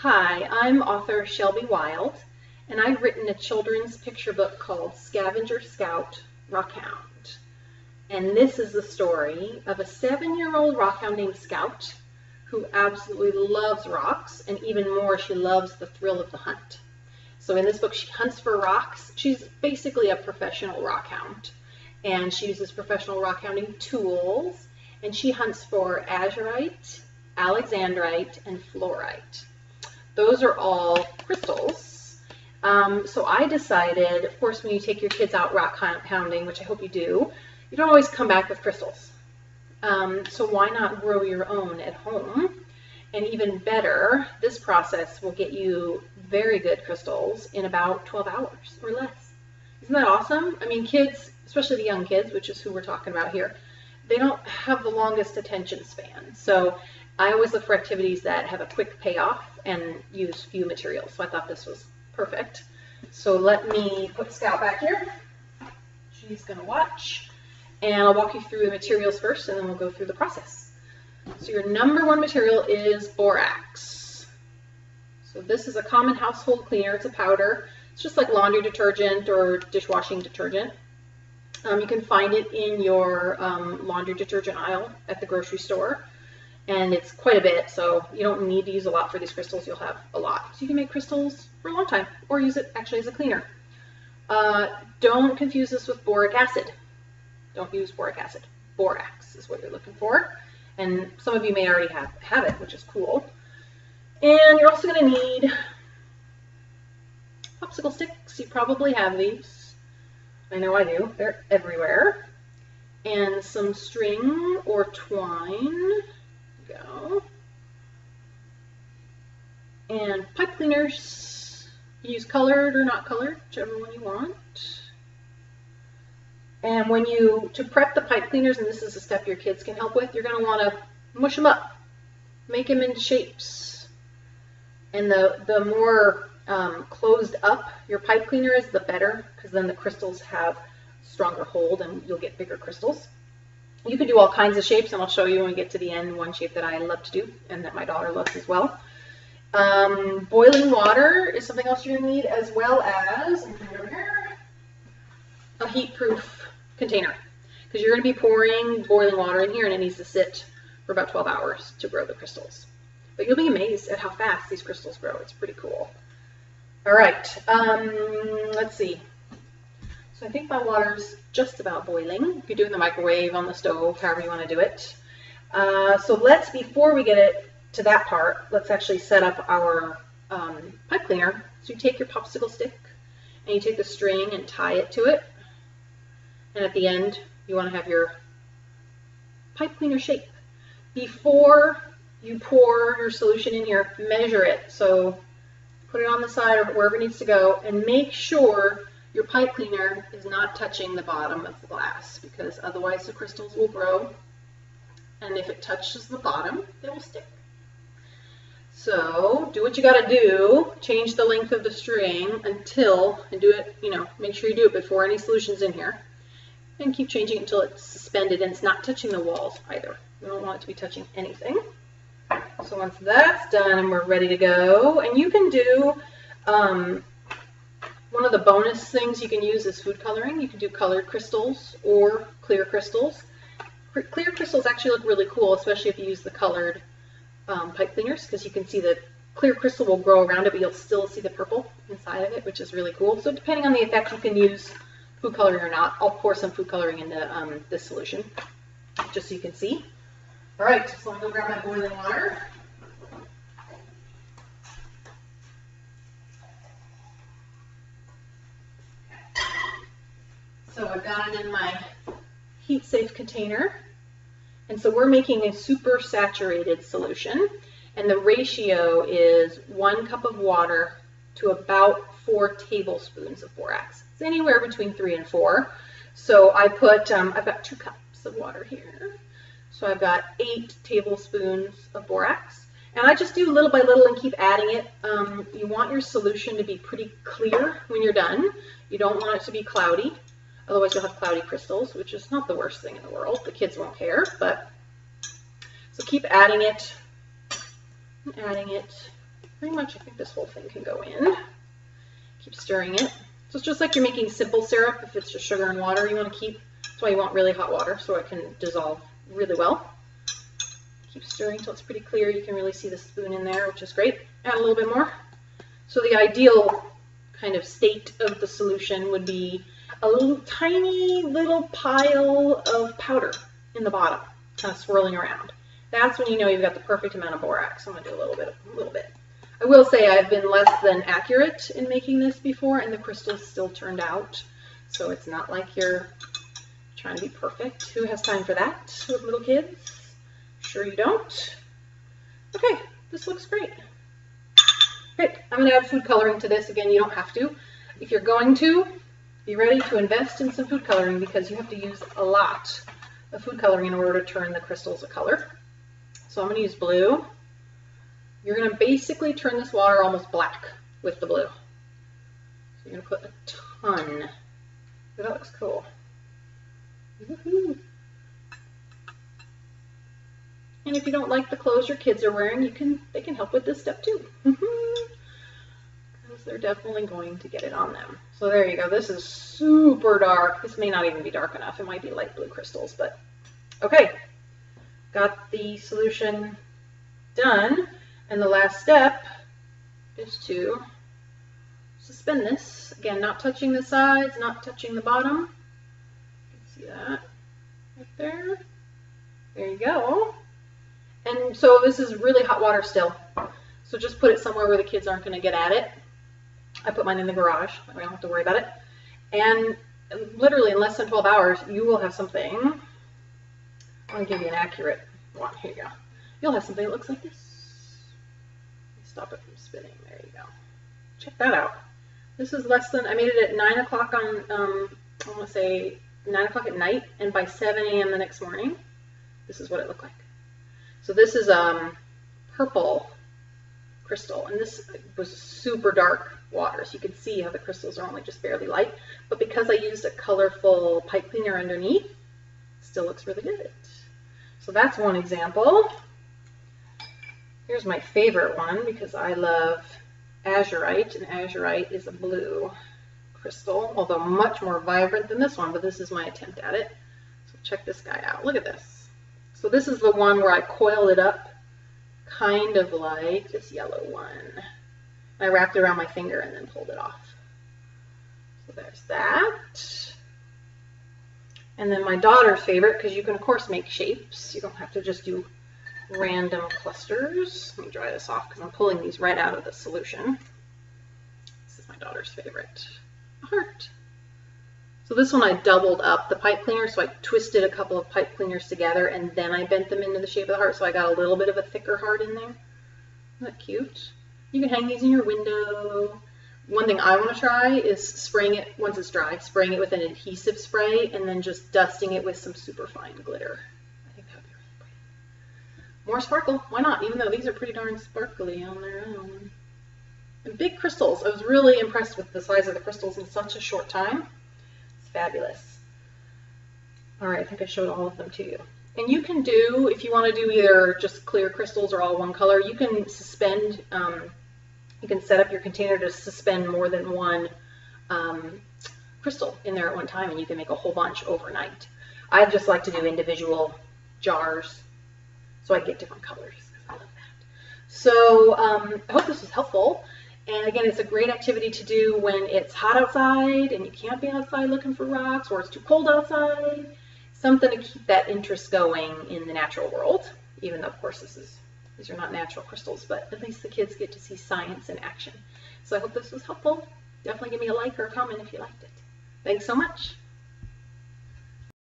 Hi, I'm author Shelby Wild, and I've written a children's picture book called Scavenger Scout Rockhound. And this is the story of a 7-year-old rockhound named Scout who absolutely loves rocks, and even more, she loves the thrill of the hunt. So in this book, she hunts for rocks. She's basically a professional rockhound, and she uses professional rockhounding tools, and she hunts for azurite, alexandrite, and fluorite. Those are all crystals. So I decided, of course, when you take your kids out rock hounding, which I hope you do, you don't always come back with crystals. So why not grow your own at home? And even better, this process will get you very good crystals in about 12 hours or less. Isn't that awesome? I mean, kids, especially the young kids, which is who we're talking about here, they don't have the longest attention span. So I always look for activities that have a quick payoff and use few materials. So I thought this was perfect. So let me put Scout back here. She's going to watch. And I'll walk you through the materials first, and then we'll go through the process. So your number one material is borax. So this is a common household cleaner. It's a powder. It's just like laundry detergent or dishwashing detergent. You can find it in your laundry detergent aisle at the grocery store. And it's quite a bit, so you don't need to use a lot for these crystals. You'll have a lot. So you can make crystals for a long time or use it actually as a cleaner. Don't confuse this with boric acid. Don't use boric acid. Borax is what you're looking for. And some of you may already have it, which is cool. And you're also going to need popsicle sticks. You probably have these. I know I do. They're everywhere. And some string or twine. Go. And pipe cleaners. You use colored or not colored, whichever one you want. And to prep the pipe cleaners, and this is a step your kids can help with, you're going to want to mush them up. Make them into shapes. And the more closed up your pipe cleaner is, the better, because then the crystals have stronger hold and you'll get bigger crystals. You can do all kinds of shapes, and I'll show you when we get to the end one shape that I love to do and that my daughter loves as well. Boiling water is something else you're going to need, as well as a heat-proof container, because you're going to be pouring boiling water in here, and it needs to sit for about 12 hours to grow the crystals. But you'll be amazed at how fast these crystals grow. It's pretty cool. All right, let's see. So I think my water's just about boiling. You could do it in the microwave, on the stove, however you want to do it. So before we get it to that part, let's actually set up our pipe cleaner. So you take your popsicle stick and you take the string and tie it to it. And at the end, you want to have your pipe cleaner shape. Before you pour your solution in here, measure it. So put it on the side or wherever it needs to go, and make sure your pipe cleaner is not touching the bottom of the glass, because otherwise the crystals will grow, and if it touches the bottom, they will stick. So do what you got to do. Change the length of the string and do it, make sure you do it before any solution's in here, and keep changing it until it's suspended and it's not touching the walls either. We don't want it to be touching anything. So once that's done and we're ready to go, and you can do one of the bonus things you can use is food coloring. You can do colored crystals or clear crystals. Clear crystals actually look really cool, especially if you use the colored pipe cleaners, because you can see the clear crystal will grow around it, but you'll still see the purple inside of it, which is really cool. So depending on the effect, you can use food coloring or not. I'll pour some food coloring into this solution, just so you can see. All right, so I'm going to grab my boiling water. So I've got it in my heat-safe container. And so we're making a super saturated solution. And the ratio is 1 cup of water to about 4 tablespoons of borax. It's anywhere between 3 and 4. So I've got 2 cups of water here. So I've got 8 tablespoons of borax. And I just do little by little and keep adding it. You want your solution to be pretty clear when you're done. You don't want it to be cloudy. Otherwise you'll have cloudy crystals, which is not the worst thing in the world. The kids won't care, but so keep adding it, pretty much, I think this whole thing can go in. Keep stirring it. So it's just like you're making simple syrup. If it's just sugar and water you want to keep, that's why you want really hot water, so it can dissolve really well. Keep stirring until it's pretty clear. You can really see the spoon in there, which is great. Add a little bit more. So the ideal kind of state of the solution would be a little tiny little pile of powder in the bottom, kind of swirling around. That's when you know you've got the perfect amount of borax. I'm going to do a little bit. I will say I've been less than accurate in making this before, and the crystals still turned out. So it's not like you're trying to be perfect. Who has time for that with little kids? Sure you don't. Okay, this looks great. Great, I'm going to add food coloring to this. Again, you don't have to. If you're going to, be ready to invest in some food coloring because you have to use a lot of food coloring in order to turn the crystals a color. So I'm going to use blue. You're going to basically turn this water almost black with the blue. So you're going to put a ton. That looks cool. Woohoo. And if you don't like the clothes your kids are wearing, they can help with this step too. Because they're definitely going to get it on them. So there you go. This is super dark. This may not even be dark enough. It might be light blue crystals, but okay. Got the solution done. And the last step is to suspend this. Again, not touching the sides, not touching the bottom. You can see that right there. There you go. And so this is really hot water still. So just put it somewhere where the kids aren't going to get at it. I put mine in the garage. I don't have to worry about it. And literally in less than 12 hours, you will have something. I want to give you an accurate one. Here you go. You'll have something that looks like this. Stop it from spinning. There you go. Check that out. This is less than, I made it at 9 o'clock on, I want to say 9 o'clock at night. And by 7 a.m. the next morning, this is what it looked like. So this is purple crystal, and this was super dark water, so you can see how the crystals are only just barely light. But because I used a colorful pipe cleaner underneath, it still looks really good. So that's one example. Here's my favorite one because I love azurite, and azurite is a blue crystal, although much more vibrant than this one, but this is my attempt at it. So check this guy out. Look at this. So this is the one where I coiled it up, kind of like this yellow one. I wrapped it around my finger and then pulled it off. So there's that. And then my daughter's favorite, because you can of course make shapes. You don't have to just do random clusters. Let me dry this off because I'm pulling these right out of the solution. This is my daughter's favorite, a heart. So this one I doubled up the pipe cleaner, so I twisted a couple of pipe cleaners together and then I bent them into the shape of the heart, so I got a little bit of a thicker heart in there. Isn't that cute? You can hang these in your window. One thing I want to try is spraying it, once it's dry, spraying it with an adhesive spray and then just dusting it with some super fine glitter. I think that would be really pretty. More sparkle, why not? Even though these are pretty darn sparkly on their own. And big crystals. I was really impressed with the size of the crystals in such a short time. Fabulous. All right, I think I showed all of them to you. And you can do, if you want to do either just clear crystals or all one color, you can suspend, you can set up your container to suspend more than one crystal in there at one time, and you can make a whole bunch overnight. I just like to do individual jars so I get different colors. I love that. So I hope this was helpful. And again, it's a great activity to do when it's hot outside and you can't be outside looking for rocks, or it's too cold outside. Something to keep that interest going in the natural world, even though, of course, these are not natural crystals, but at least the kids get to see science in action. So I hope this was helpful. Definitely give me a like or a comment if you liked it. Thanks so much.